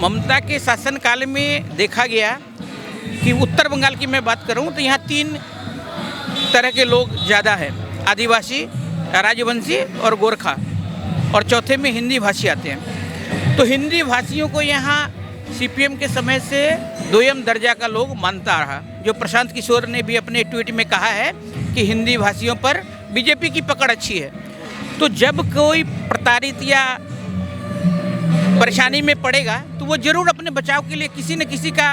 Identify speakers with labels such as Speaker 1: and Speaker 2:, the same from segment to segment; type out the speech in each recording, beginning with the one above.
Speaker 1: ममता के शासनकाल में देखा गया कि उत्तर बंगाल की मैं बात करूं तो यहाँ 3 तरह के लोग ज़्यादा हैं, आदिवासी, राजवंशी और गोरखा, और चौथे में हिंदी भाषी आते हैं। तो हिंदी भाषियों को यहाँ सीपीएम के समय से दोयम दर्जा का लोग मानता रहा। जो प्रशांत किशोर ने भी अपने ट्वीट में कहा है कि हिंदी भाषियों पर बीजेपी की पकड़ अच्छी है। तो जब कोई प्रताड़ित या परेशानी में पड़ेगा तो वो जरूर अपने बचाव के लिए किसी न किसी का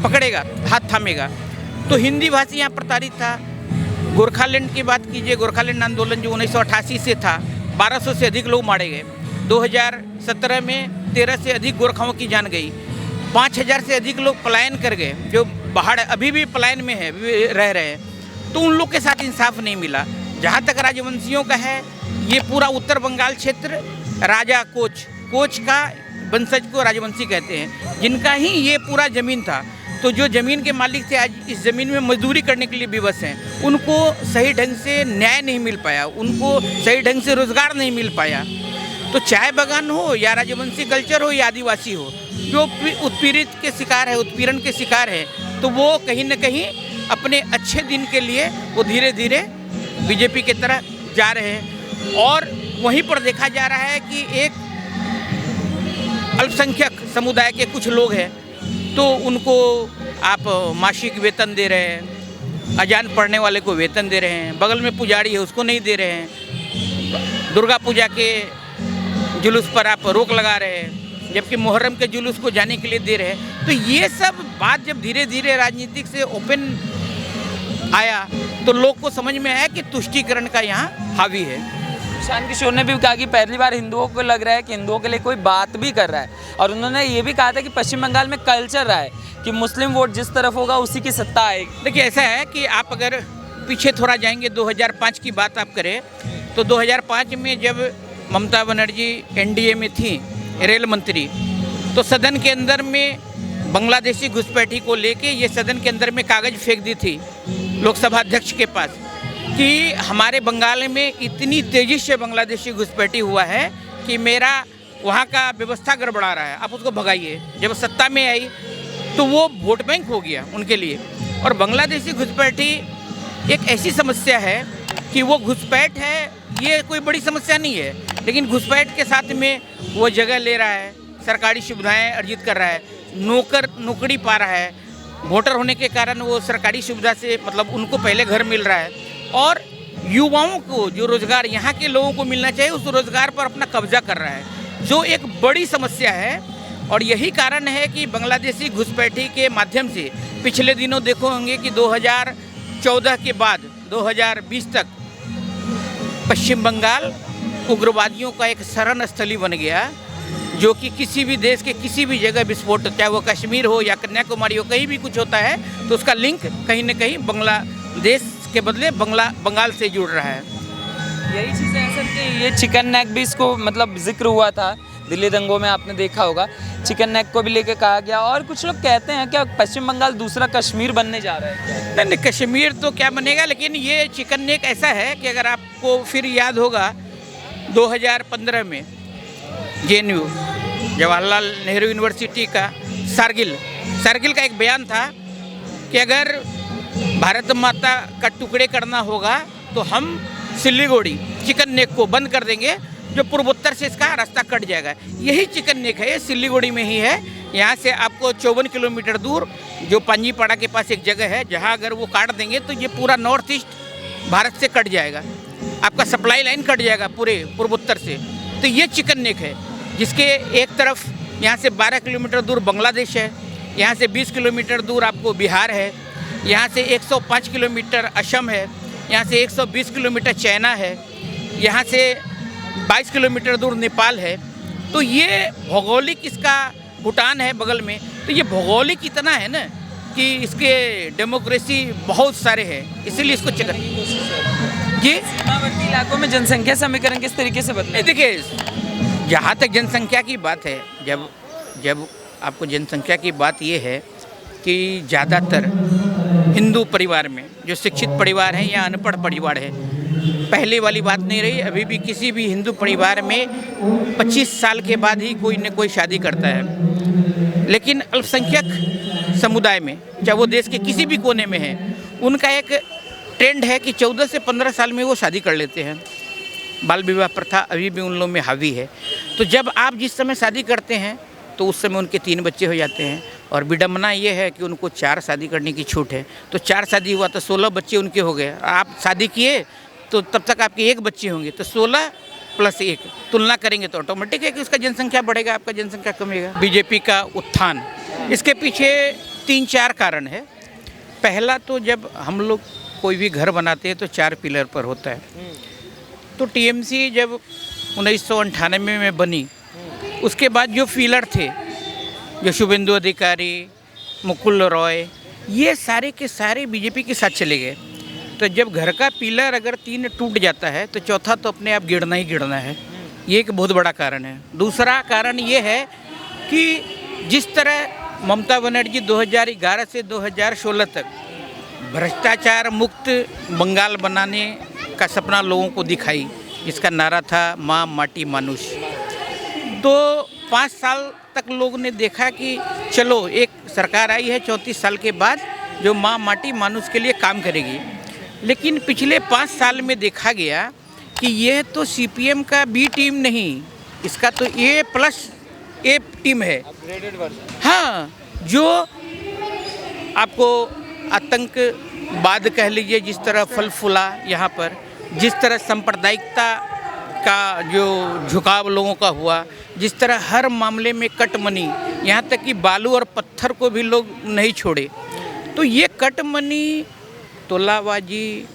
Speaker 1: पकड़ेगा, हाथ थामेगा। तो हिंदी भाषी यहाँ प्रताड़ित था। गोरखालैंड की बात कीजिए, गोरखालैंड आंदोलन जो 1988 से था, 1200 से अधिक लोग मारे गए। 2017 में 13 से अधिक गोरखाओं की जान गई। 5000 से अधिक लोग पलायन कर गए, जो बाहर अभी भी पलायन में है, रह रहे हैं। तो उन लोग के साथ इंसाफ नहीं मिला। जहाँ तक राजवंशियों का है, ये पूरा उत्तर बंगाल क्षेत्र राजा कोच का वंशज को राजवंशी कहते हैं, जिनका ही ये पूरा ज़मीन था। तो जो ज़मीन के मालिक थे, आज इस ज़मीन में मजदूरी करने के लिए विवश हैं। उनको सही ढंग से न्याय नहीं मिल पाया, उनको सही ढंग से रोज़गार नहीं मिल पाया। तो चाय बागान हो या राजवंशी कल्चर हो या आदिवासी हो, जो उत्पीड़ित के शिकार है, उत्पीड़न के शिकार है, तो वो कहीं न कहीं अपने अच्छे दिन के लिए वो धीरे धीरे बीजेपी की तरह जा रहे हैं। और वहीं पर देखा जा रहा है कि एक अल्पसंख्यक समुदाय के कुछ लोग हैं, तो उनको आप मासिक वेतन दे रहे हैं, अजान पढ़ने वाले को वेतन दे रहे हैं, बगल में पुजारी है उसको नहीं दे रहे हैं, दुर्गा पूजा के जुलूस पर आप रोक लगा रहे हैं, जबकि मुहर्रम के जुलूस को जाने के लिए दे रहे हैं। तो ये सब बात जब धीरे धीरे राजनीतिक से ओपन आया तो लोग को समझ में आया कि तुष्टीकरण का यहाँ हावी है।
Speaker 2: प्रशांत किशोर ने भी कहा कि पहली बार हिंदुओं को लग रहा है कि हिंदुओं के लिए कोई बात भी कर रहा है, और उन्होंने ये भी कहा था कि पश्चिम बंगाल में कल्चर रहा है कि मुस्लिम वोट जिस तरफ होगा उसी की सत्ता आएगी।
Speaker 1: देखिए, ऐसा है कि आप अगर पीछे थोड़ा जाएंगे, 2005 की बात आप करें तो 2005 में जब ममता बनर्जी एनडीए में थी रेल मंत्री, तो सदन के अंदर में बांग्लादेशी घुसपैठी को लेके ये सदन के अंदर में कागज़ फेंक दी थी लोकसभा अध्यक्ष के पास कि हमारे बंगाल में इतनी तेज़ी से बांग्लादेशी घुसपैठी हुआ है कि मेरा वहाँ का व्यवस्था गड़बड़ा रहा है, आप उसको भगाइए। जब सत्ता में आई तो वो वोट बैंक हो गया उनके लिए। और बांग्लादेशी घुसपैठी एक ऐसी समस्या है कि वो घुसपैठ है, ये कोई बड़ी समस्या नहीं है, लेकिन घुसपैठ के साथ में वो जगह ले रहा है, सरकारी सुविधाएँ अर्जित कर रहा है, नौकरी पा रहा है, वोटर होने के कारण वो सरकारी सुविधा से मतलब उनको पहले घर मिल रहा है, और युवाओं को जो रोज़गार यहाँ के लोगों को मिलना चाहिए उस रोज़गार पर अपना कब्जा कर रहा है, जो एक बड़ी समस्या है। और यही कारण है कि बांग्लादेशी घुसपैठी के माध्यम से पिछले दिनों देखो होंगे कि 2014 के बाद 2020 तक पश्चिम बंगाल उग्रवादियों का एक शरण स्थली बन गया, जो कि किसी भी देश के किसी भी जगह विस्फोट, चाहे वो कश्मीर हो या कन्याकुमारी हो, कहीं भी कुछ होता है तो उसका लिंक कहीं न कहीं बांग्लादेश के बदले बंगाल से जुड़ रहा है।
Speaker 2: यही चीज़ है सर कि ये चिकन नेक भी इसको मतलब जिक्र हुआ था दिल्ली दंगों में, आपने देखा होगा, चिकन नेक को भी लेके कहा गया। और कुछ लोग कहते हैं कि पश्चिम बंगाल दूसरा कश्मीर बनने जा रहा है।
Speaker 1: नहीं, कश्मीर तो क्या बनेगा, लेकिन ये चिकन नेक ऐसा है कि अगर आपको फिर याद होगा 2015 में JNU जवाहरलाल नेहरू यूनिवर्सिटी का कारगिल का एक बयान था कि अगर भारत माता का टुकड़े करना होगा तो हम सिलीगुड़ी चिकन नेक को बंद कर देंगे, जो पूर्वोत्तर से इसका रास्ता कट जाएगा। यही चिकन नेक है, ये सिलीगुड़ी में ही है। यहाँ से आपको 54 किलोमीटर दूर जो पांजीपाड़ा के पास एक जगह है, जहाँ अगर वो काट देंगे तो ये पूरा नॉर्थ ईस्ट भारत से कट जाएगा, आपका सप्लाई लाइन कट जाएगा पूरे पूर्वोत्तर से। तो ये चिकन नेक है, जिसके एक तरफ यहाँ से 12 किलोमीटर दूर बांग्लादेश है, यहाँ से 20 किलोमीटर दूर आपको बिहार है, यहाँ से 105 किलोमीटर असम है, यहाँ से 120 किलोमीटर चाइना है, यहाँ से 22 किलोमीटर दूर नेपाल है। तो ये भौगोलिक इसका भूटान है बगल में, तो ये भौगोलिक इतना है ना कि इसके डेमोक्रेसी बहुत सारे हैं, इसीलिए इसको चिकन। जी,
Speaker 2: सीमावर्ती इलाकों में जनसंख्या समीकरण किस तरीके से बदले?
Speaker 1: देखिए, जहाँ तक जनसंख्या की बात है, जब आपको जनसंख्या की बात ये है कि ज़्यादातर हिंदू परिवार में जो शिक्षित परिवार है या अनपढ़ परिवार है, पहले वाली बात नहीं रही। अभी भी किसी भी हिंदू परिवार में 25 साल के बाद ही कोई न कोई शादी करता है। लेकिन अल्पसंख्यक समुदाय में, चाहे वो देश के किसी भी कोने में है, उनका एक ट्रेंड है कि 14 से 15 साल में वो शादी कर लेते हैं। बाल विवाह प्रथा अभी भी उन लोगों में हावी है। तो जब आप जिस समय शादी करते हैं तो उस समय उनके 3 बच्चे हो जाते हैं, और विडम्बना ये है कि उनको 4 शादी करने की छूट है। तो 4 शादी हुआ तो 16 बच्चे उनके हो गए। आप शादी किए तो तब तक आपके 1 बच्चे होंगे, तो 16 + 1 तुलना करेंगे तो ऑटोमेटिक है कि उसका जनसंख्या बढ़ेगा, आपका जनसंख्या कमेगा। बीजेपी का उत्थान, इसके पीछे 3-4 कारण है। पहला तो जब हम लोग कोई भी घर बनाते हैं तो 4 पिलर पर होता है। तो टीएमसी जब 1998 में बनी, उसके बाद जो पिलर थे, जो शुभेंदु अधिकारी, मुकुल रॉय, ये सारे के सारे बीजेपी के साथ चले गए। तो जब घर का पिलर अगर 3 टूट जाता है तो चौथा तो अपने आप गिरना ही गिरना है। ये एक बहुत बड़ा कारण है। दूसरा कारण ये है कि जिस तरह ममता बनर्जी 2011 से 2016 तक भ्रष्टाचार मुक्त बंगाल बनाने का सपना लोगों को दिखाई, जिसका नारा था माँ माटी मानुष, तो 5 साल तक लोगों ने देखा कि चलो एक सरकार आई है 34 साल के बाद जो माँ माटी मानुष के लिए काम करेगी। लेकिन पिछले 5 साल में देखा गया कि यह तो सीपीएम का बी टीम नहीं, इसका तो A+A टीम है। हाँ, जो आपको आतंकवाद कह लीजिए, जिस तरह फल फूला यहाँ पर, जिस तरह सांप्रदायिकता का जो झुकाव लोगों का हुआ, जिस तरह हर मामले में कटमनी, यहाँ तक कि बालू और पत्थर को भी लोग नहीं छोड़े। तो ये कटमनी, तोलाबाजी,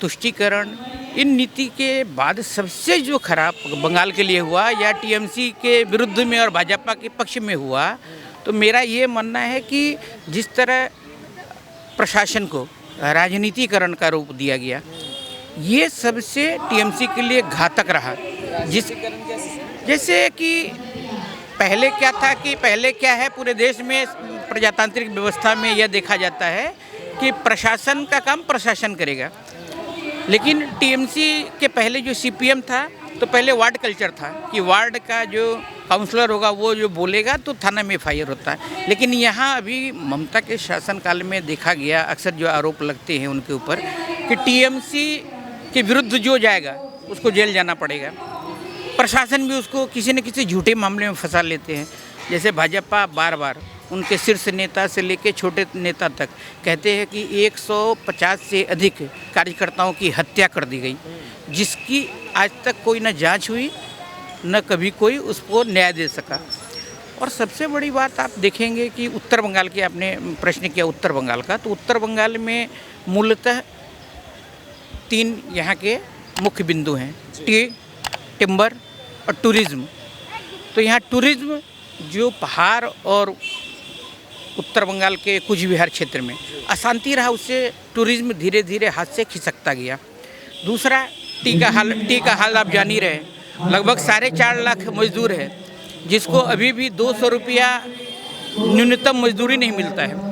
Speaker 1: तुष्टीकरण, इन नीति के बाद सबसे जो खराब बंगाल के लिए हुआ या टीएमसी के विरुद्ध में और भाजपा के पक्ष में हुआ, तो मेरा ये मानना है कि जिस तरह प्रशासन को राजनीतिकरण का रूप दिया गया, ये सबसे टीएमसी के लिए घातक रहा। जैसे कि पहले क्या था कि पहले क्या है, पूरे देश में प्रजातांत्रिक व्यवस्था में यह देखा जाता है कि प्रशासन का काम प्रशासन करेगा। लेकिन टीएमसी के पहले जो सीपीएम था, तो पहले वार्ड कल्चर था कि वार्ड का जो काउंसलर होगा वो जो बोलेगा तो थाना में एफआईआर होता है। लेकिन यहाँ अभी ममता के शासनकाल में देखा गया, अक्सर जो आरोप लगते हैं उनके ऊपर, कि टीएमसी के विरुद्ध जो जाएगा उसको जेल जाना पड़ेगा। प्रशासन भी उसको किसी न किसी झूठे मामले में फंसा लेते हैं। जैसे भाजपा बार बार उनके शीर्ष नेता से लेकर छोटे नेता तक कहते हैं कि 150 से अधिक कार्यकर्ताओं की हत्या कर दी गई, जिसकी आज तक कोई न जांच हुई, न कभी कोई उसको न्याय दे सका। और सबसे बड़ी बात आप देखेंगे कि उत्तर बंगाल की, आपने प्रश्न किया उत्तर बंगाल का, तो उत्तर बंगाल में मूलतः 3 यहाँ के मुख्य बिंदु हैं, टी, टिम्बर और टूरिज़्म। तो यहाँ टूरिज़्म जो पहाड़ और उत्तर बंगाल के कुछ बिहार क्षेत्र में अशांति रहा, उससे टूरिज़्म धीरे धीरे हाथ से खिसकता गया। दूसरा टी का हाल आप जान ही रहे, लगभग 4.5 लाख मजदूर है, जिसको अभी भी 200 रुपया न्यूनतम मजदूरी नहीं मिलता है।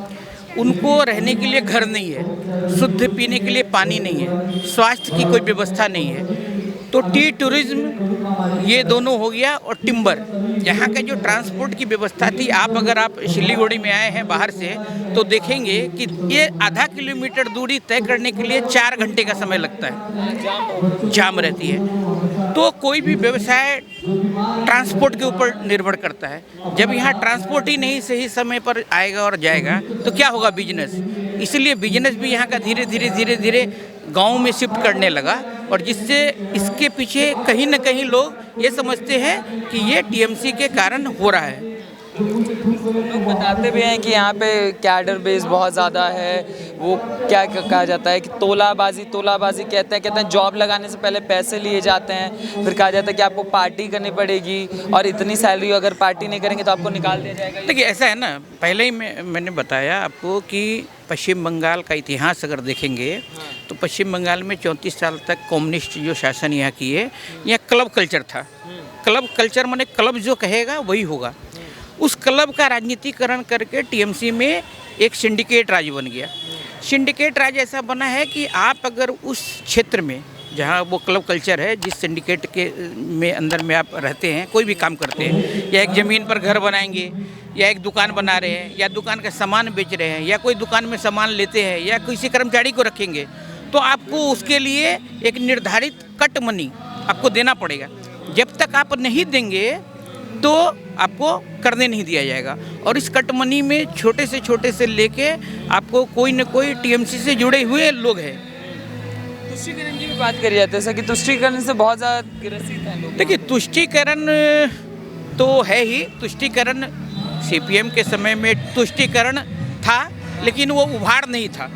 Speaker 1: उनको रहने के लिए घर नहीं है, शुद्ध पीने के लिए पानी नहीं है, स्वास्थ्य की कोई व्यवस्था नहीं है। तो टी टूरिज़्म ये दोनों हो गया। और टिम्बर, यहाँ का जो ट्रांसपोर्ट की व्यवस्था थी, आप अगर सिलीगुड़ी में आए हैं बाहर से तो देखेंगे कि ये आधा किलोमीटर दूरी तय करने के लिए 4 घंटे का समय लगता है, जाम रहती है। तो कोई भी व्यवसाय ट्रांसपोर्ट के ऊपर निर्भर करता है। जब यहाँ ट्रांसपोर्ट ही नहीं सही समय पर आएगा और जाएगा तो क्या होगा, बिजनेस। इसलिए बिजनेस भी यहाँ का धीरे धीरे गाँव में शिफ्ट करने लगा, और जिससे इसके पीछे कहीं ना कहीं लोग ये समझते हैं कि ये टीएमसी के कारण हो रहा है।
Speaker 2: लोग बताते भी हैं कि यहाँ पे कैडर बेस बहुत ज़्यादा है, वो क्या कहा जाता है कि तोलाबाजी कहते हैं जॉब लगाने से पहले पैसे लिए जाते हैं, फिर कहा जाता है कि आपको पार्टी करनी पड़ेगी और इतनी सैलरी अगर पार्टी नहीं करेंगे तो आपको निकाल दिया जाएगा।
Speaker 1: देखिए ऐसा है ना, पहले ही मैंने बताया आपको कि पश्चिम बंगाल का इतिहास अगर देखेंगे तो पश्चिम बंगाल में 34 साल तक कम्युनिस्ट जो शासन यहाँ किए, यहाँ क्लब कल्चर था। क्लब कल्चर माने क्लब जो कहेगा वही होगा। उस क्लब का राजनीतिकरण करके टीएमसी में एक सिंडिकेट राज बन गया। सिंडिकेट राज ऐसा बना है कि आप अगर उस क्षेत्र में जहाँ वो क्लब कल्चर है, जिस सिंडिकेट के में अंदर में आप रहते हैं, कोई भी काम करते हैं, या एक ज़मीन पर घर बनाएंगे, या एक दुकान बना रहे हैं, या दुकान का सामान बेच रहे हैं, या कोई दुकान में सामान लेते हैं, या किसी कर्मचारी को रखेंगे, तो आपको उसके लिए एक निर्धारित कट मनी आपको देना पड़ेगा। जब तक आप नहीं देंगे तो आपको करने नहीं दिया जाएगा। और इस कट मनी में छोटे से लेके आपको कोई न कोई टीएमसी से जुड़े हुए लोग हैं।
Speaker 2: तुष्टीकरण की भी बात करी जाती है, जैसा कि तुष्टीकरण से बहुत ज़्यादा ग्रसित हैं लोग।
Speaker 1: देखिए, तुष्टीकरण तो है ही, तुष्टीकरण सीपीएम के समय में तुष्टीकरण था, लेकिन वो उभार नहीं था।